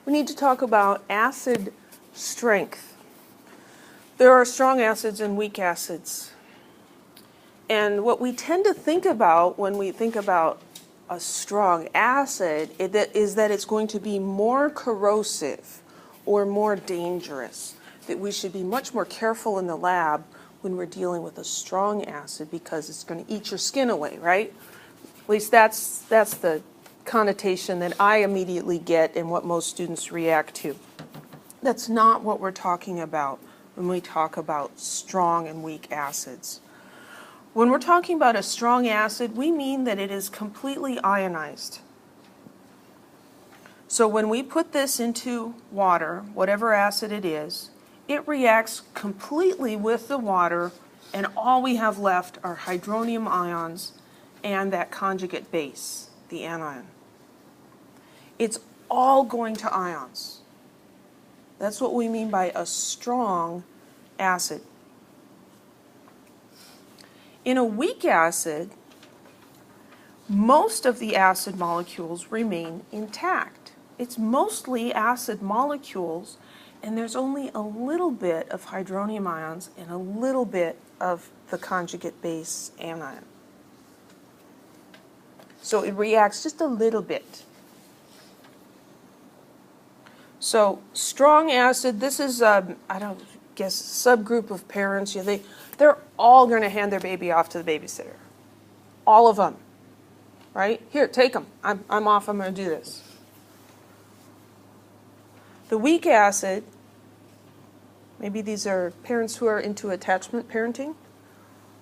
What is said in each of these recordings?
we need to talk about acid strength. There are strong acids and weak acids. And what we tend to think about when we think about a strong acid is that it's going to be more corrosive or more dangerous, that we should be much more careful in the lab when we're dealing with a strong acid because it's going to eat your skin away, right? At least that's the connotation that I immediately get and what most students react to. That's not what we're talking about when we talk about strong and weak acids. When we're talking about a strong acid, we mean that it is completely ionized. So when we put this into water, whatever acid it is, it reacts completely with the water, and all we have left are hydronium ions and that conjugate base, the anion. It's all going to ions. That's what we mean by a strong acid. In a weak acid, most of the acid molecules remain intact. It's mostly acid molecules, and there's only a little bit of hydronium ions and a little bit of the conjugate base anion. So it reacts just a little bit. So strong acid, this is, I don't guess, subgroup of parents. They're all going to hand their baby off to the babysitter. All of them. Right? Here, take them. I'm off. I'm going to do this. The weak acid, maybe these are parents who are into attachment parenting.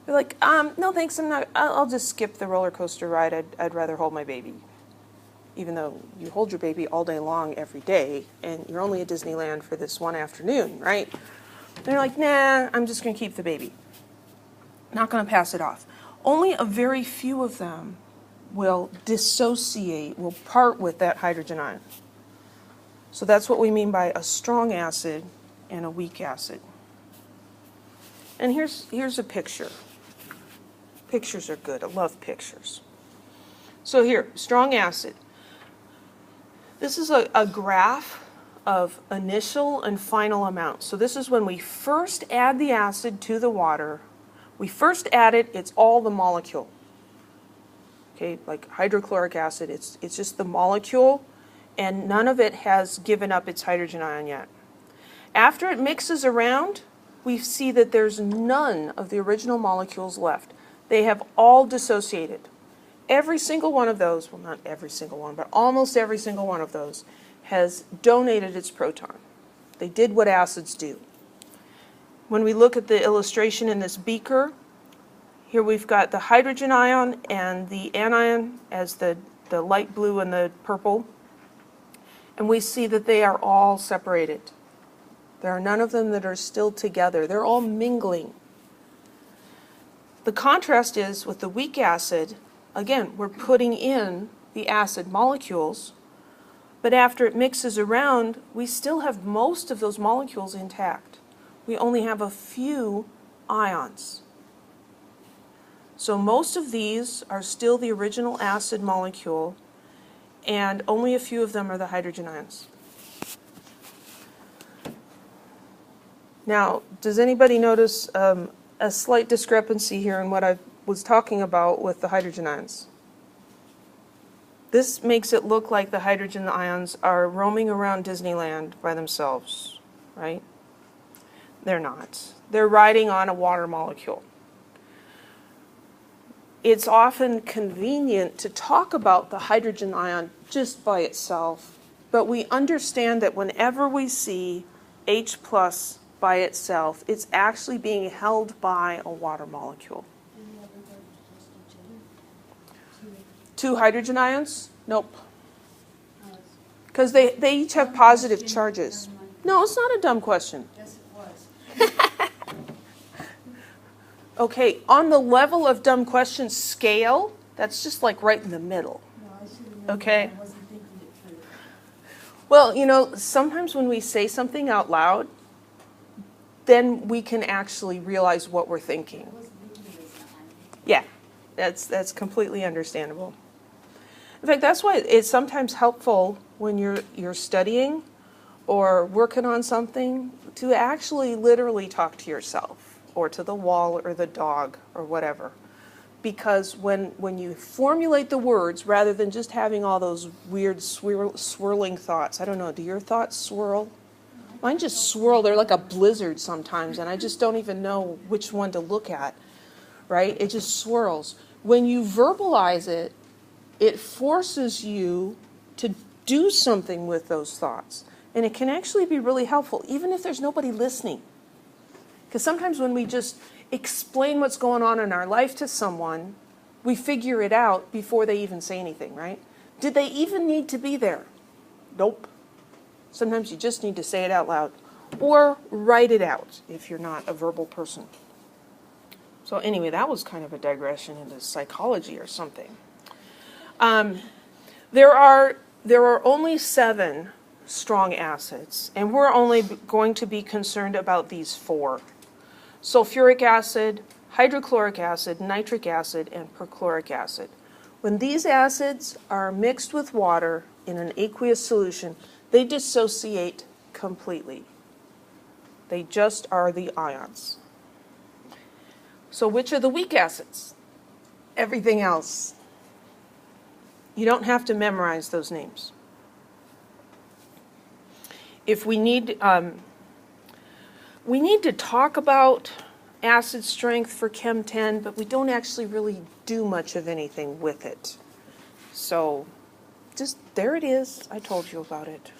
They're like, no thanks, I'll just skip the roller coaster ride. I'd rather hold my baby. Even though you hold your baby all day long every day, and you're only at Disneyland for this one afternoon, right? They're like, nah, I'm just going to keep the baby. Not going to pass it off. Only a very few of them will dissociate, will part with that hydrogen ion. So that's what we mean by a strong acid and a weak acid. And here's a picture. Pictures are good. I love pictures. So here, strong acid. This is a graph of initial and final amounts. So this is when we first add the acid to the water. We first add it, it's all the molecule. Okay, like hydrochloric acid, it's just the molecule, and none of it has given up its hydrogen ion yet. After it mixes around, we see that there's none of the original molecules left. They have all dissociated. Every single one of those, well, not every single one, but almost every single one of those has donated its proton. They did what acids do. When we look at the illustration in this beaker, here we've got the hydrogen ion and the anion as the light blue and the purple. And we see that they are all separated. There are none of them that are still together. They're all mingling. The contrast is with the weak acid, again, we're putting in the acid molecules, but after it mixes around, we still have most of those molecules intact. We only have a few ions. So most of these are still the original acid molecule, and only a few of them are the hydrogen ions. Now, does anybody notice a slight discrepancy here in what I was talking about with the hydrogen ions? This makes it look like the hydrogen ions are roaming around Disneyland by themselves, right? They're not. They're riding on a water molecule. It's often convenient to talk about the hydrogen ion just by itself, but we understand that whenever we see H plus by itself, it's actually being held by a water molecule. Two hydrogen ions? Nope. Because they each have positive charges. No, it's not a dumb question. Yes, it was. Okay, on the level of dumb question scale, that's just like right in the middle. No, I should have known Okay. that. I wasn't thinking it through. Well, sometimes when we say something out loud, then we can actually realize what we're thinking. I wasn't thinking this time. Yeah, that's completely understandable. In fact, that's why it's sometimes helpful when you're studying or working on something, to actually literally talk to yourself or to the wall or the dog or whatever. Because when you formulate the words, rather than just having all those weird swirling thoughts, I don't know, do your thoughts swirl? Mine just swirl. They're like a blizzard sometimes, and I just don't even know which one to look at, right? It just swirls. When you verbalize it, it forces you to do something with those thoughts. And it can actually be really helpful, even if there's nobody listening. Because sometimes when we just explain what's going on in our life to someone, we figure it out before they even say anything, right? Did they even need to be there? Nope. Sometimes you just need to say it out loud. Or write it out if you're not a verbal person. So anyway, that was kind of a digression into psychology or something. There are only 7 strong acids, and we're only going to be concerned about these 4. Sulfuric acid, hydrochloric acid, nitric acid, and perchloric acid. When these acids are mixed with water in an aqueous solution, they dissociate completely. They just are the ions. So which are the weak acids? Everything else. You don't have to memorize those names. If we need to talk about acid strength for Chem 10, but we don't actually really do much of anything with it. So just there it is. I told you about it.